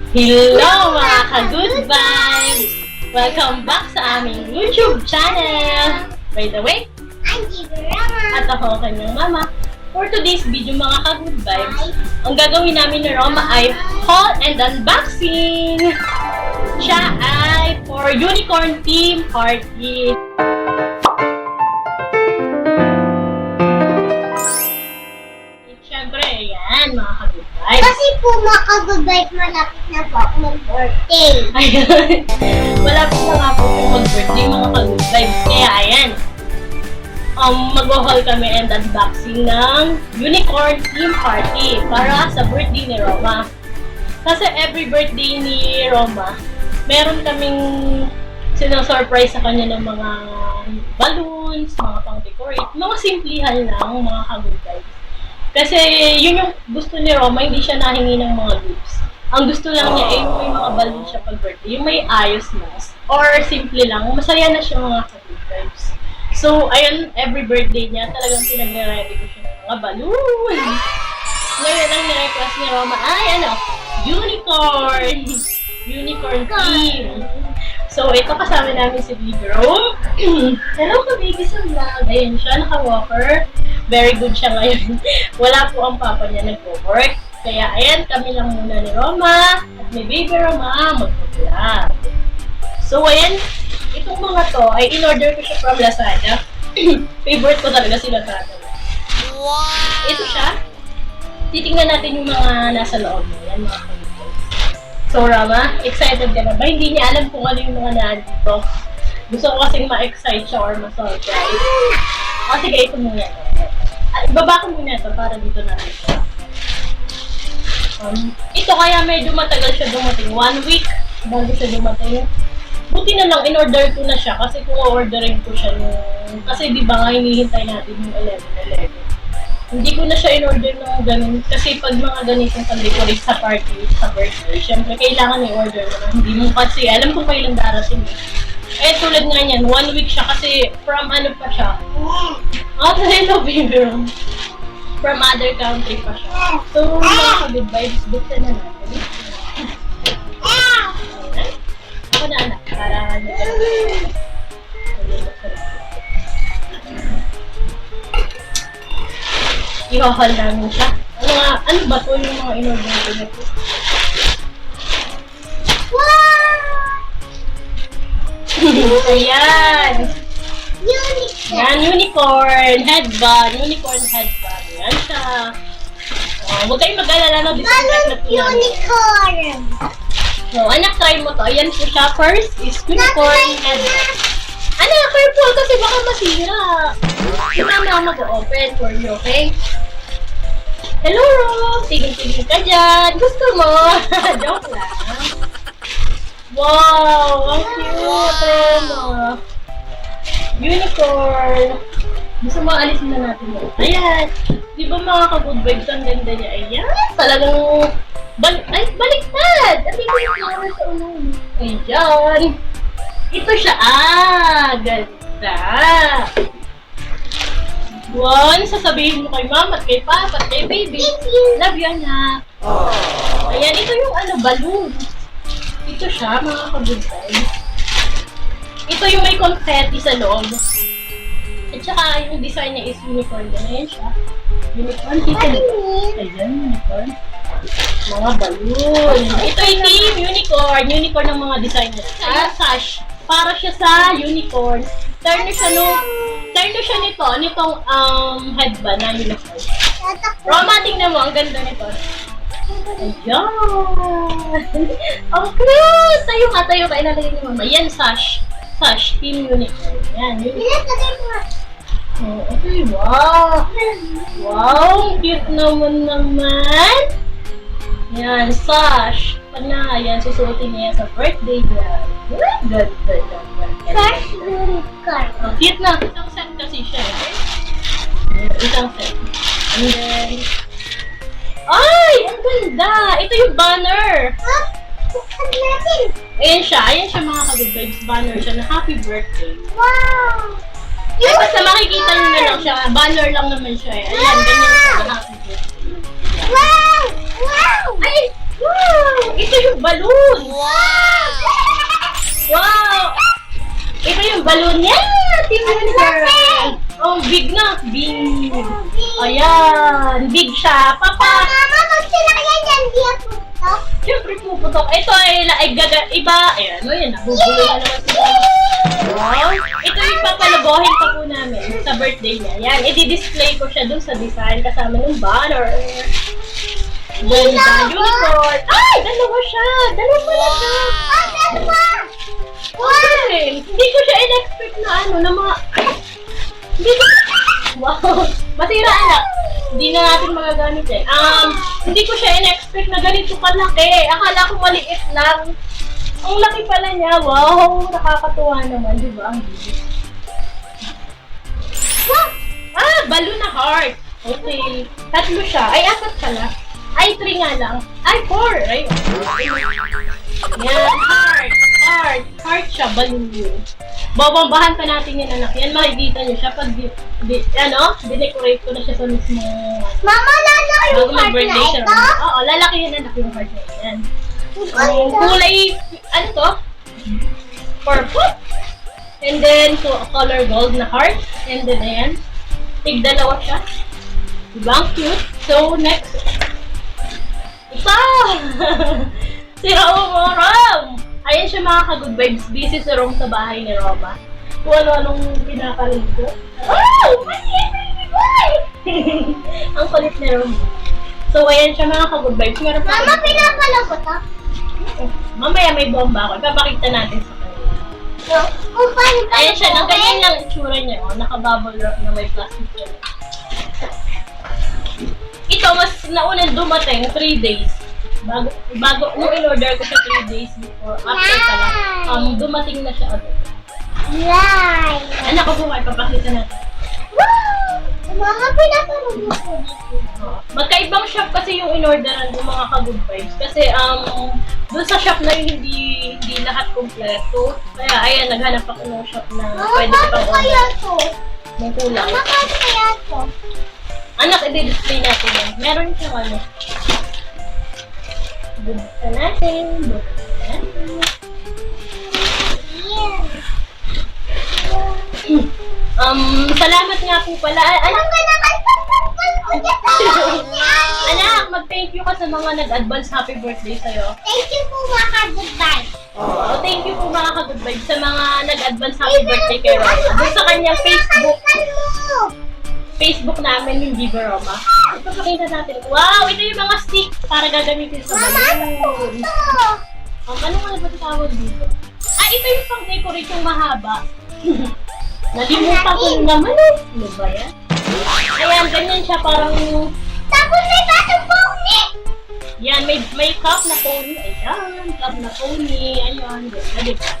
Hello mga ka-good vibes! Welcome back sa aming YouTube channel! By the way, I'm Roma. at ako kanyang mama. For today's video mga ka-good vibes, ang gagawin namin ni Roma ay haul and unboxing! Siya ay for unicorn theme party. Siyempre, ayan mga ka-good vibes. Kasi po mga ka-good vibes, malapit na po ako mag-birthday. Ayun. Malapit na nga po yung mag-birthday mga ka-good vibes. Kaya ayan. Mag-haul kami and unboxing ng unicorn theme party para sa birthday ni Roma. Kasi every birthday ni Roma, meron kaming sinasurprise sa kanya ng mga balloons, mga pang-decorate, mga simplihan lang, mga ka-good vibes. Kasi yun yung gusto ni Roma, hindi siya nahingi ng mga gifts. Ang gusto lang niya ay yung may mga balloon siya pag birthday, yung may ayos na. Or simple lang, masaya na siya mga ka-good vibes. So, ayun, every birthday niya, talagang pinag-ready ko siya ng mga balloon. Ngayon, ang nirequest ni Roma ay, unicorn! Unicorn theme. So, ito kasama namin si Baby Rome. Hello ka, baby, sa vlog. Ayan siya, naka-walker. Very good siya ngayon. Wala po ang papa niya nag-work. Kaya, ayan, kami lang muna ni Roma. At ni Baby Roma, mag-vlog. So, ayan, itong mga to, ay in-order ko siya from Lazada. Favorite ko talaga si Lazada. Wow! Ito siya. Titingnan natin yung mga nasa loob mo. Yan, mga kapatid. So, Rama, excited ka na ba? Hindi niya alam kung ano yung mga nandito. Gusto ko kasing ma-excite siya or ma-surprise. O, sige, ito muna. Ibaba ko muna ito para dito natin siya. Ito kaya medyo matagal siya dumating. 1 week bago siya dumating. Buti na lang, in-order ko na siya kasi kung orderin ko siya yung... Kasi di ba nga hinihintay natin yung 11/11. Hindi ko na siya in-order ng ganun. Kasi pag mga ganitong pang-decorate sa party, sa birthday, syempre kailangan i-order mo na. Hindi mo kasi alam kung kailan darating. Eh, tulad nga niyan, 1 week siya kasi from ano pa siya. Hello, baby room. From other country pa siya. So, mga ka-good vibes, buksan na natin. Ako na anak, para ano ka na. I-haul namin siya. Ano ba to yung mga in-order ko na po? Wow! Ayan! Unicorn! Yan, unicorn headband. Unicorn headband. Yan siya. Huwag kayong mag-alala na. Balloon unicorn! So, anak, try mo to. Ayan po siya. First is unicorn headband. Anak, careful kasi baka masira. Si mama mag-open for you, okay? Hello, Ro! Tigil-tigil ka dyan. Gusto mo? Joke lang. Wow! Ang cute, Roma. Unicorn. Gusto mo, alisin na natin mo. Ayan. Di ba mga ka-good vibes, ang ganda niya? Ayan. Talagang... baliktad! At hindi ko flower sa ulo. Ayan. Ito siya. Ganda. Wow, ano sasabihin mo kay mama at kay papa at kay baby? Love you, anak. Ayan, ito yung balloon. Ito siya, mga ka-good vibes. Ito yung may confetti sa loob. At saka yung design niya is unicorn. Ayan siya. Unicorn. Ayan, unicorn. Mga balloon. Ito yung team unicorn. Unicorn ng mga design niya. Ayan, sash. Para siya sa unicorn. Turn siya nitong headband na unicorn. Roma, tingnan mo, ang ganda nito. Ayan! Ang cute! Tayo ka, ilalagay ni mama. Yan, sash. Sash, team unicorn. Yan, unicorn. Oh, okay, wow! Wow, cute naman. Yan, sash. Yan, susuotin niya sa birthday niya. Ganda. First unicorn. Oh, cute na. Isang set kasi siya. Isang set. And then... Ay! Ang ganda! Ito yung banner! Buksan natin. Ayan siya mga ka-good vibes. Banner siya na happy birthday. Wow! Ay, basta makikita nyo na lang siya. Banner lang naman siya. Ayan, ganyan siya. Happy birthday. Wow! Wow! Ay! Wow! Ito yung balloon! Wow! Wow! Ito yung balloon niya! Tingnan girl! Oh, big na! Big! Ayan! Big siya! Papa! Mama, pag sinakyan yan, di ako ito. Siyempre puputok. Ito ay iba. Ayan, ano yan? Nabubulo na naman sila. Wow! Ito yung papalagohin pa po namin sa birthday niya. Yan, i-display ko siya dun sa design kasama ng banner. Ganda, unicorn. Ay! Dalawa siya! Dalawa pala siya! Ah, dalawa! Okay. Hindi ko siya in-expect na ano, na mga... Hindi ko... Wow! Masira anak. Hindi na natin magagamit eh. Hindi ko siya in-expect na ganito kalaki. Akala ko maliit lang. Ang laki pala niya. Wow! Nakakatuwa naman, di ba? Ang bilis. Ah! Balloon na heart. Okay. Tatlo siya. Ay, apat pala. Ay, 3 nga lang. Ay, 4. Ay, yan, heart. Heart. Heart siya, balloon. Babambahan pa natin yan, anak. Yan, makikita niyo siya pag dinecorate ko na siya sa mismo. Mama, lalaki yung Bago heart mag-birthday na siya. ito? Oo, lalaki yan, anak, yung heart na yan. Ang Kulay, ano to? Purple. And then, so, color gold na heart. And then, ayan. Tig-dalawa siya. Diba? Ang cute. So, next. Ito! Si Rom! Ayan siya mga ka-good vibes. Busy si Rom sa bahay ni Roma. Kung ano-anong pinakalig ko. Oh! Ang kulit ni Rom. So, ayan siya mga ka-good vibes. Meron pa Mama, pinapalaw ko to. Mamaya may bomba ako. Ipapakita natin sa kanila. No. Kung paano pa Ayan siya. Nang ganyan lang itsura niya. Oh. Naka-bubble wrap na may plastic siya. Ito, mas naunang dumating 3 days. Bago nung in-order ko siya 3 days before, after pala, dumating na siya agad. Right. Anak ko po kayo, papakita natin. Mama, pinapalaw ko. Magkaibang shop kasi yung in-orderan ko mga ka-good vibes. Kasi doon sa shop na yun hindi lahat kompleto. Kaya ayan, naghanap ako ng shop na Mama, pwede paano kaya ipag-order. to? May kulang. Mama, paano kaya to? Anak, i-display natin yan. Meron siyang ano. Buksan natin. Buksan natin. Salamat nga po pala. Anak, anak, mag-thank you ka sa mga nag-advance happy birthday sa'yo. Thank you po mga goodbye. Oh, thank you po mga ka-good vibes sa mga nag-advance happy birthday kay Roma. Doon sa kanyang Facebook namin yung Viva Roma. Ipapakita natin. Wow! Ito yung mga stick para gagamitin sa balloon. Ano nga ba tawag dito? Ito yung pang-decorate yung mahaba. Nalimutan ko naman eh. Ano ba yan? Ayan, ganyan siya parang... Tapos may batang pony. Yan, may cup na pony. Ayan, cup na pony. Ayan, diba?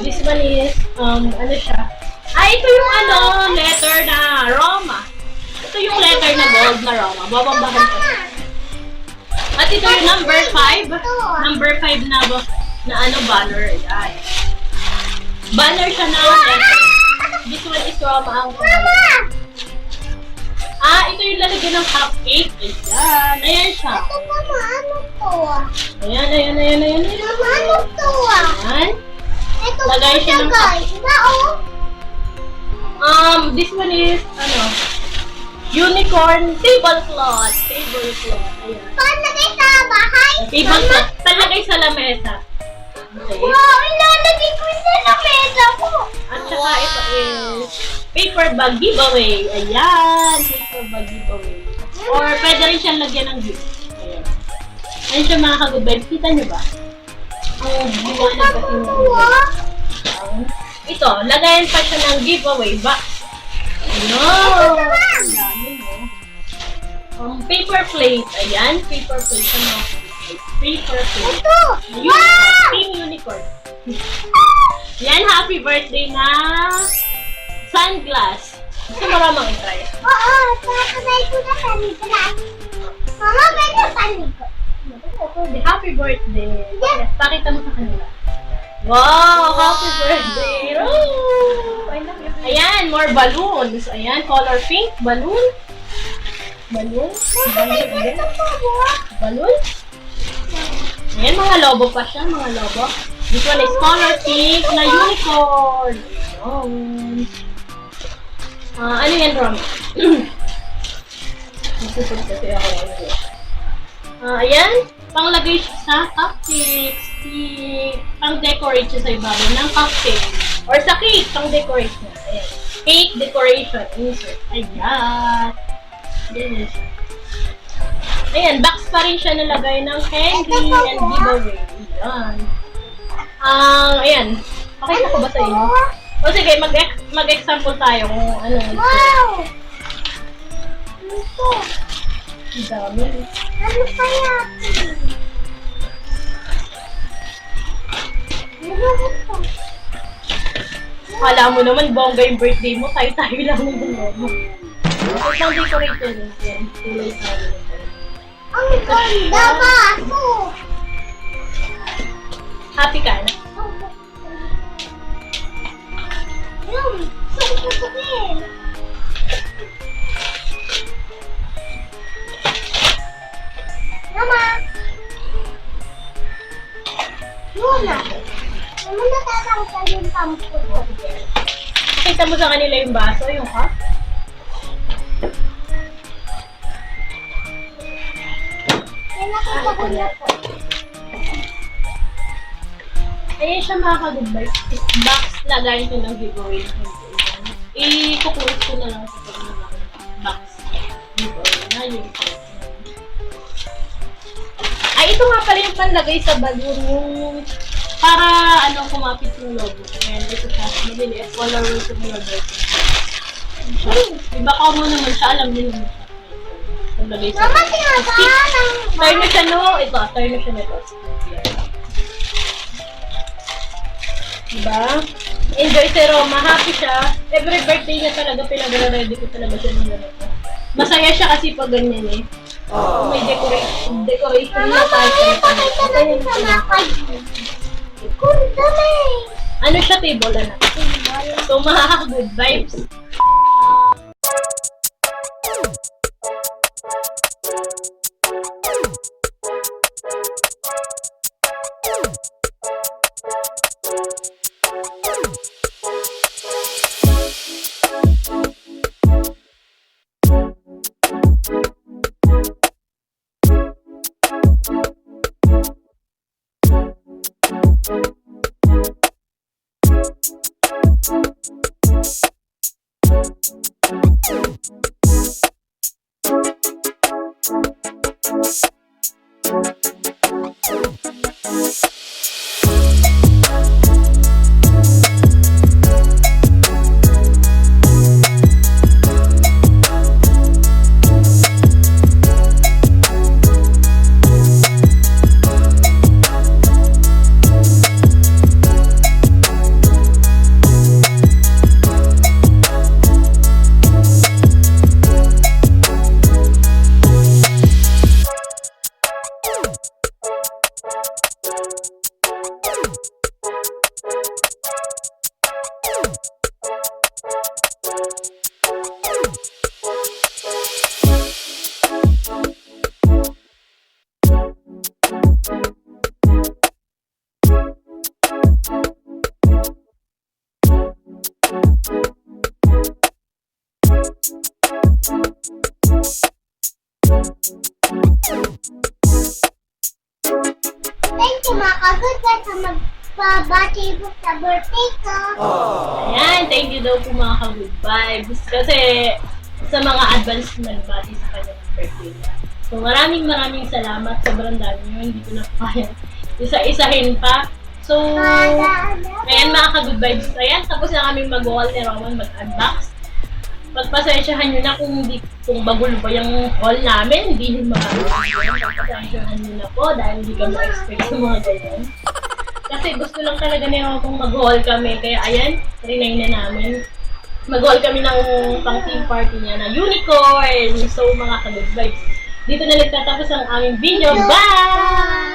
This one is, ano siya? Ito yung letter na Roma. Ito yung letter na gold na Roma. Babambahan ko. At ito yung number 5. Number 5 na banner. Ayan. Banner siya na letter. This one is Roma ang ito yung lalagyan ng cupcake. Ayan. Ayan siya. Ito mama, ano to? Ayan. Mama, ano to? Ayan. Ito Lagay siya ng guys. This one is, unicorn tablecloth. Tablecloth. Ayan. Palagay sa bahay? Tablecloth. Talagay sa lamesa. Okay. Wow, ilalagay ko sa lamesa ko. At saka ito is paper bag giveaway. Ayan. Paper bag giveaway. Or pwede rin siyang lagyan ng gift. Ayan. Ayan siya mga ka-good vibes. Kita niyo ba? Liwanag kasi yung ito, lagayan pa siya ng giveaway box. No! Ang dami, no? Paper plate. Ayan, paper plate. Paper plate. Ito! Unicorn. Team Unicorn. Yan, happy birthday na sunglass. Gusto mo ramang i-try? Oo, tatanay ko na sunglass. Mama, pwede tanig ko. Happy birthday. Pakita mo sa kanila. Wow! Happy birthday! Oh, I love you. Ayan, more balloons. Ayan, color pink. Balloon. Balloon. Mama, ito po. Balloon. Ayan, mga lobo pa siya, mga lobo. This one is color pink na unicorn. Ayan. Ano yan, Rom? Nagsusod kasi ako. Ayan, panglagay siya sa cupcakes. Pang-decorate siya sa ibabaw ng cupcake. Or sa cake, pang-decorate niya. Ayan. Cake decoration. Insert. Ayan. Ganyan siya. Ayan, box pa rin siya nalagay ng candy and giveaway. Ayan. Ayan. Pakita ko ba sa inyo? O sige, mag-example tayo kung ano. Wow! Ano to? Ang dami. Ano kaya? Ano ito? Kala mo naman, bongga yung birthday mo, tayo-tayo lang yung logo. So, pang decorate yun. Yan, kulay sabi. Ang ganda ba? Ako! Happy ka na? Yung, sukusukin. Mama! Muna! Mama, natatanggal yung tampo ko. Nakita mo sa kanila yung baso, yung cup? Kaya nakita ko na po. Ayan siya mga ka-goodbye. Box lagayin ko ng giveaway. I-kukulit ko na lang sa box. Giveaway na yun. Ay, ito nga pala yung panlagay sa balloon. Yung para ano kumapit yung logo. Ayan, ito siya. Mabilis. Colorful sa mga birthday. Iba ka mo naman siya. Alam din naman siya. Panlagay sa Mama, tinatahan! turn na siya, no? Ito, turn na siya nito. Diba? Enjoy si Roma. Happy siya. Every birthday niya talaga, pinag-ready ko talaga siya ng ganito. Masaya siya kasi pag ganyan eh. May decoration na tayo. Pakita natin sa mga kajin. Kunta na eh. Ano siya, table na? So, mga good vibes. Thank you mga ka-good sa magpabati mo sa birthday ko. Ayan, thank you daw po mga ka-good vibes. Kasi sa mga advance na nabati sa kanyang birthday niya. So maraming salamat. Sobrang dami nyo. Hindi ko na kaya isa-isahin pa. So, ayan mga ka-good vibes. Ayan, tapos na kami mag-haul ni Roman, mag-unbox. Pagpasensyahan nyo na kung bagulo pa yung haul namin, hindi nyo pagpasensyahan nyo na po dahil hindi kami expect sa mga ganyan. Kasi gusto lang talaga niya kung mag-haul kami. Kaya ayan, trinay na namin. Mag-haul kami ng pang-team party niya na unicorn. So mga ka-good vibes, dito na nagtatapos ang aming video. Bye!